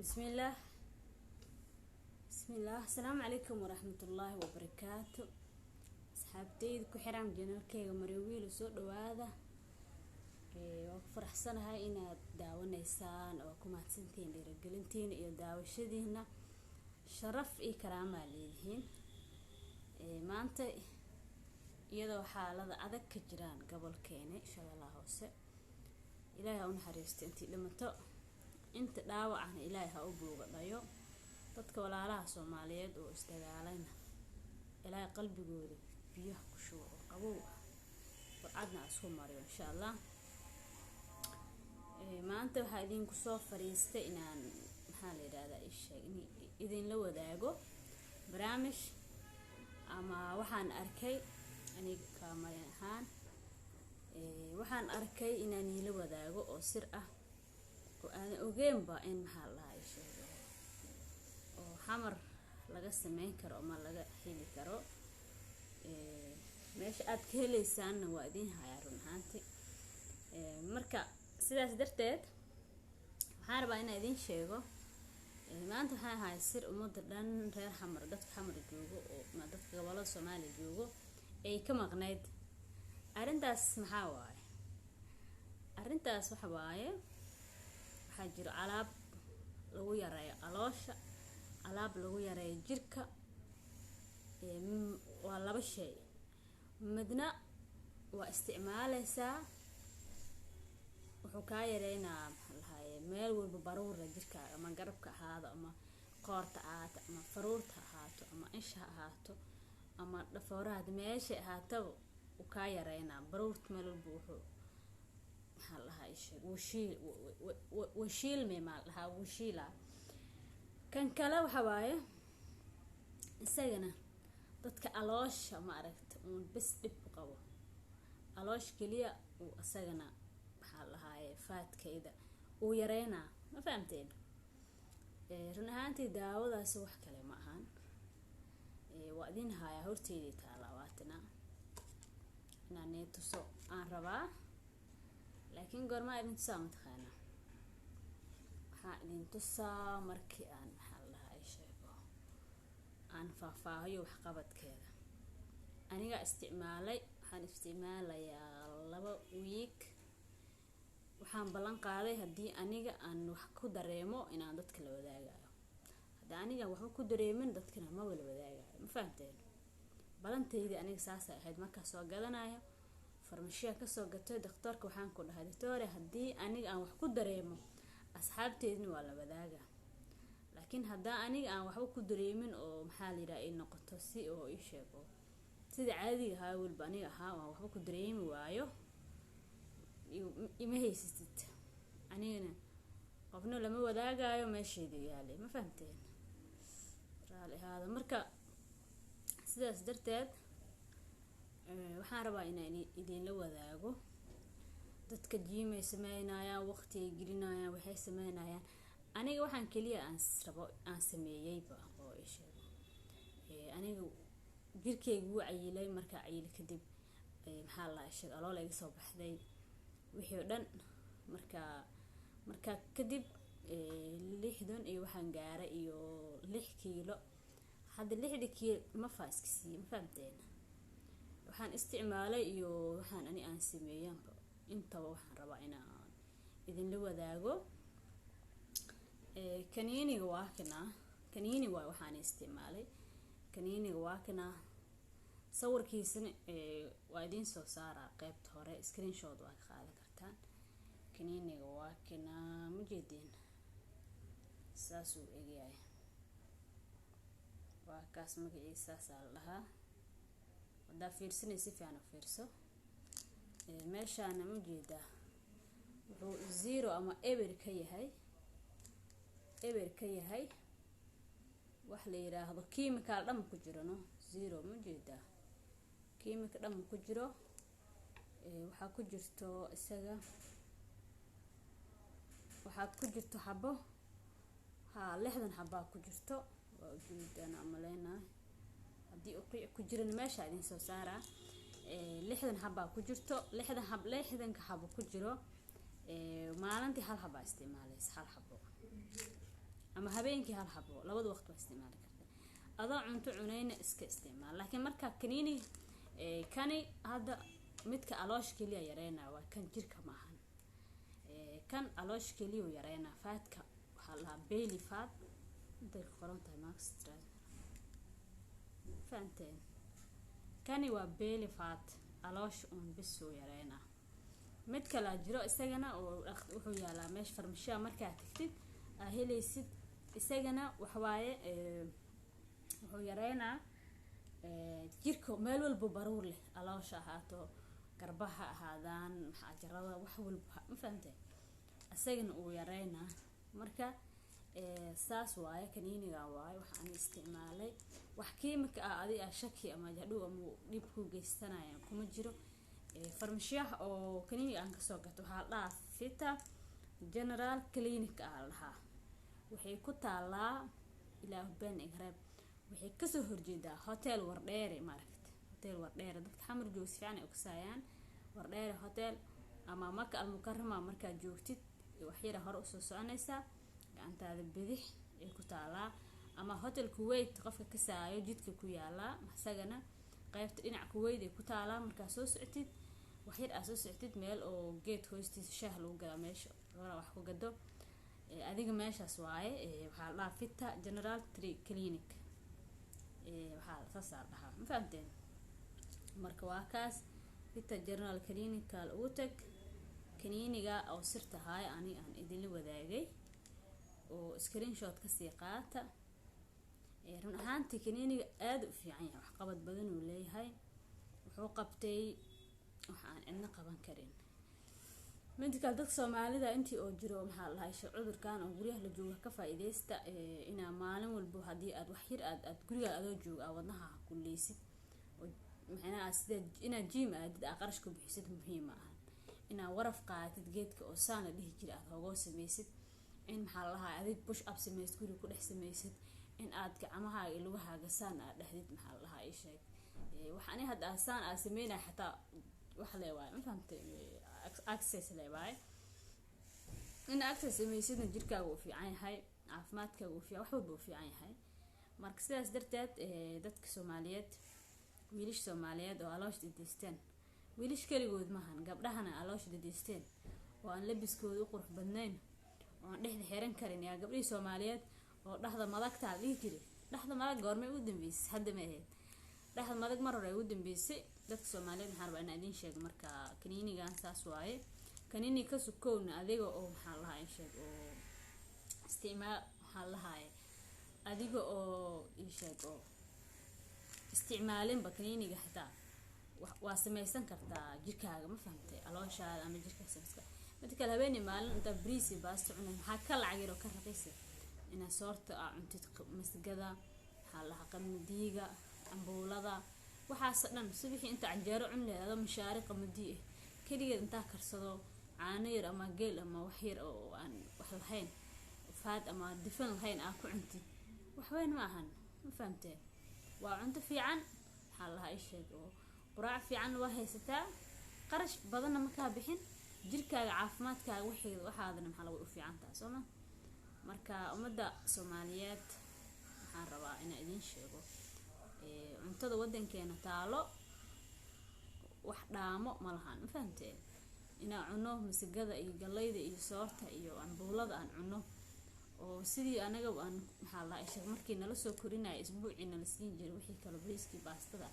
بسم الله السلام عليكم ورحمة الله وبركاته. أصحابتي كحرام جنالكي ومريويل وسود وهذا وفرح سنة هاي إن داونا إنسان وكم هتسنتين لرجلنتين إيه داو شدينا شرف إيه كرامة عليهن ما أنت يدو حالة عدك كجران قبل كيني شاء الله هوسه إلهي ونحريست أنتي لما تو أنت داو عن إلهي هأبوغ دايو dadka walaalaha Soomaaliyeed oo isdagaalayna ilaahay qalbigooda biyaha ku shubo qabow wacadna isku mariyo insha Allah maanta waxa idin ku soo fariistay inaan maxaa la yiraahdaa idin la wadaago barnaamij ama waxaan arkay aniga kaamay ahaan waxaan arkay inaan la wadaago oo sir ah oo aan ogeynba in maxaa la sheego حمر laga sameyn karo ama laga heli karo meesha aad ka heleysaan waa idin haya run ahaantii marka sidaas darteed waxaan rabaa inaan idin sheego maanta waxaan ahay sir umada dhan reer xamar dadka xamar joogo oo ma dadka gobolada Soomaaliya joogo ay ka maqnayd arintaas maxaa waaye arintaas waxa waaye waxa jiro alaab lagu yareeyo caloosha alaab lagu yareeyo jirka waa laba shay midna waa isticmaalaysaa wuxuu ka yareynaa meel walba baruura jirka ama garabka ahaado ama qoorta ahaado ama faruurta ahaado ama isha ahaado ama dhafoorada meesha ahaado uu ka yareynaa baruurta meel walba wuxuu washiil meelaha washiila kan kale waxa waaye isagana dadka aloosha ma aragta bas dib u qabo aloosh kaliya uu isagana waxa lahaye faadkeeda uu yareena ma fahamteen run ahaantii daawadaas wax kale ma ahan waa idin haya horteedii taalaawaatina inaan tuso aan rabaa laakiin goorma idin tusaa mataqaana idin tusaa markii aan aan faahfaahiyo wax qabadkeeda aniga isticmaalay waxaan isticmaalayaa 2 week waxaan balan qaaday hadii aniga aan wax ku dareemo inaan dadka la wadaagayo hadii aniga wax ku dareemin dadkana ma wada wadaagayo ma fahamteen balantayda aniga saas ahayd marka soo gadanayo farmashiya ka soo gatay dhakhtarka waxaan ku dhahay doctor hadii aniga aan wax ku dareemo asxaabteedna waa la wadaagaa laakiin hadaa aniga aan waxba ku dareemin oo maxaa la yiraahdaa in noqoto si oo ii sheego sida caadiga ah walba aniga ahaa waxba ku dareemi waayo ima haysatid anigana qofna lama wadaagayo meesheedii yaalay ma fahamteen raali hada marka sidaas darteed waxaan rabaa inaan idin la wadaago dadka jiimay sameynayaan waqti ay gelinayaan waxay sameynayaan aniga waxaan kaliya aan sameeyayba oo isheego aniga jirkeygu wuu cayilay marka cayil kadib maxaa la sheegay alool ay soo baxday wixii dhan marka kadib 60 iyo waxaan gaaray iyo 6 kiilo hadda 6 kiilo ma faaskisi ma fahamteen waxaan isticmaalay iyo waxaan aan sameeyanba intaba waxaan rabaa inaan idin la wadaago kaniiniga waa waxaan isticmaalay kaniiniga waa kana sawirkiisana waa idin soo saaraa qaybta hore screenshot waa ka qaadan kartaan kaniiniga waa kana mujeedin saas uu eegay waa kaas magaciisa saalaha wada fiirsanaysi fiican u fiirso meeshaan mujeeda wuxuu 0 ama eber ka yahay wax la yiraahdo chemical dham ku jiro 0 ma jeeda chemical dham ku jiro waxa ku jirto isaga waxa ku jirto xabo 60 xabo ku jirto waa ujeedana amaleyna hadii uu qiic ku jiro meesha idin soo saara 60 xabo ku jirto 60 xabo ku jiro maalintii hal xabo isticmaalaysa hal xabo ama habeenkii hal xabo labada waqti waa isticmaali kartaa adoo cunto cunayna iska isticmaal laakiin marka kaniini kani hadda midka aloosh kaliya yareena waa kan jirka ma ahan kan aloosh kaliya yareena faatka waxa la belly fat inta qoran tahay max stress faanteen kani waa belly fat aloosh biso yareena mid kala jiro isagana oo wuxuu yaalaa meesha farmashiya markaa tagtid helaysid isagana wax waaye wuxuu yareena jirka meel walba baruur leh aloosha ahaato garbaha ahaadaan maxaa jarada wax walba ma fahamtay isagana uu yareena marka saas waaye kaniiniga waaye waxaan isticmaalay wax kiimika ah adiga shaki ama hadhow ama dib ku geysanaya kuma jiro farmashiyaha oo kaniiniga aan kasoo gato waxa la Vita General Clinic lahaa waxay ku taalaa ilaa been igrab waxay kasoo horjeedaa hotel Wardheere maaragtay hotel Wardheere dadka xamar joog si fiican ay u kasayaan Wardheere hotel ama Makka al-Mukarrama marka joogtid wax yar hore u soo soconaysa gacantaada bidix ee ku taalaa ama hotel Kuwait qofka kasaayo jidka ku yaala isagana qaybta dhinaca Kuwait ay ku taalaa marka soo socotid wax yar aad soo socotid meel oo gate hoostiisa shaah lagu gala meesha loo wax ku gado adiga meeshaas waaye waxa la Vita General Clinic waxa saar dhaha ma fahamteen marka waa kaas Vita General Clinic ugu tag kaniiniga oo sirta haay aan idin wadaagay oo screenshot ka sii qaata run ahaantii kaniiniga aad u fiican yahay wax qabad badan uu leeyahay wuxuu qabtay waxaan cidna qaban karin medical dadka Soomaalida intii oo jiro maxaa la hayshay cudurkan oo guriyaha la jooga ka faa'iideysta ina maalin walba hadii aad wax yar aad guriga adoo jooga wadnaha ku leeysid oo maxana sida ina gym aad qarash ku bixisid muhiim ah ina waraf qaatid geedka oo saan la dhihi jiray aad hogo sameeysid in maxaa la hayaa adig push up sameeysid guriga ku dhex sameeysid in aad gacmaha iyo lugahaaga saan aad dhahdid maxaa la hayaa sheeg waxaan hadda saan aad sameeyna xataa wax leeyahay ma fahamtay access leeyahay in access sameeysidna jirkaaga uu fiican yahay caafimaadkaaga uu fiican wax walba uu fiican yahay marka sidaas darteed dadka Soomaaliyeed wiilish Soomaaliyeed oo aloosh dideysteen wiilish kaligood maahan gabdhahana aloosh dideysteen oo aan labiskooda u qurux badnayn oo aan dhexda xiran karin yaa gabdhii Soomaaliyeed oo dhaxda madagta dhigi jiray dhaxda madag goormay u dambeysay hadda ma ahayd dhaxda madag mar hore u dambeysay dadka Soomaaliyeed maxaa rabaa inaan idin sheego marka kaniinigan saas waaye kaniini ka sukoowna adiga oo maxaa la hayaa sheeg oo isticmaal maxaa la hayaa adiga oo sheeg oo isticmaalin kaniiniga xitaa waa sameeysan kartaa jirkaaga ma fahamtay alooshaada ama jirka sameeyska mid kale habeenii maalin inta briisi baasto cunay maxaa ka lacag yar oo ka raqiisay ina soorta cuntid masgada maxaa la qamadiga ambuulada waxaas dhan subaxii inta canjeero cun leedahay mashaari qamadi kaliya inta karsado caano yar ama geel ama wax yar oo aan wax lahayn faad ama difan lahayn ku cuntid wax weyn ma ahan ma fahamtay waa cunto fiican maxaa la hayaa sheeg oo quraac fiican waa haysataa qarash badan ma ka bixin jirkaaga caafimaadkaaga waxaadna maxaa lagu fiican tahay Sooma marka umada Soomaaliyeed waxaan rabaa inaan idin sheego cuntada wadankeena taalo wax dhaamo ma lahan ma fahamtay ina cuno masagada iyo galayda iyo soorta iyo ambuulada aan cuno oo sidii anaga aan maxaa la isha markii nala soo korinay isbuucina la siin jiray wixii kala bariiski baastada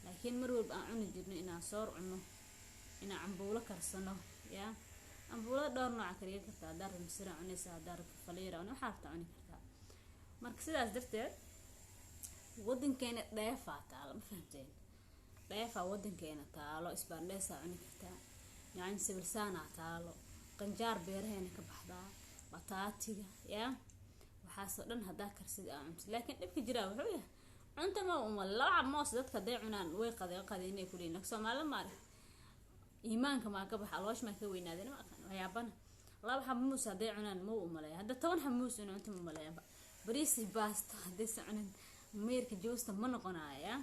laakiin mar walba aan cuni jirnay ina soor cuno ina ambuulo karsano ya ambuulada dhowr nooc kariye kartaa dar misra cunaysa dar faleera una waxa ta cuni kartaa marka sidaas darteed wadankeena dheefa taalo ma fahamteen dheefa wadankeena taalo isbaandheesa cuni kartaa yaan sibirsaana taalo qanjaar beeraheena ka baxdaa bataatiga ya waxaas dhan hadaa karsid aan cunto laakiin dhibka jira wuxuu yahay cunto ma laba moos dadka day cunaan way qadinay ku leeyahay Soomaaliland ma iimaanka ma ka baxa aloosh ma ka weynaadeen ma aqaan waxyaabana laba xamuus haday cunaan ma u maleeyo hadda 10 xamuus inuu inta ma maleeyo bariis baasta haday cunaan meerka joosta ma noqonaya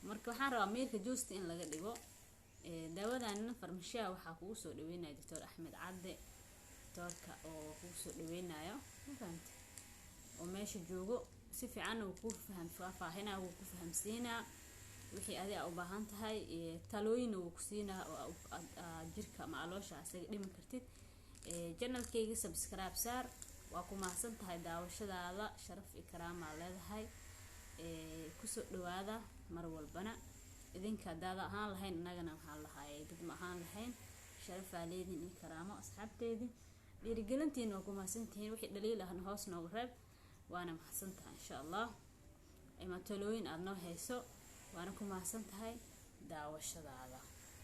marka waxaan rabaa meerka joosta in laga dhigo daawadan farmashiya waxa kugu soo dhaweynaa Dr. Axmed Cadde doctorka oo kugu soo dhaweynayo ma fahamtay oo meesha joogo si fiican uu ku faahfaahinaa uu ku fahamsiinaa wixii adiga u baahan tahay talooyin uu ku siinaa oo jirka ama caloosha asaga dhimi kartid channelkayga subscribe saar waa ku mahadsan tahay daawashadaada sharaf iyo karaama leedahay kusoo dhawaada mar walbana idinka daada ahaan lahayn anagana waxaan lahaay dad ma ahaan lahayn sharaf leedin iyo karaamo asxaabteedii dhiirigelintiin waa ku mahadsantihiin wixii dhaliil ahna hoos nooga reeb waana mahadsan tahay insha Allah ima talooyin aad noo hayso waana ku mahadsan tahay daawashadaada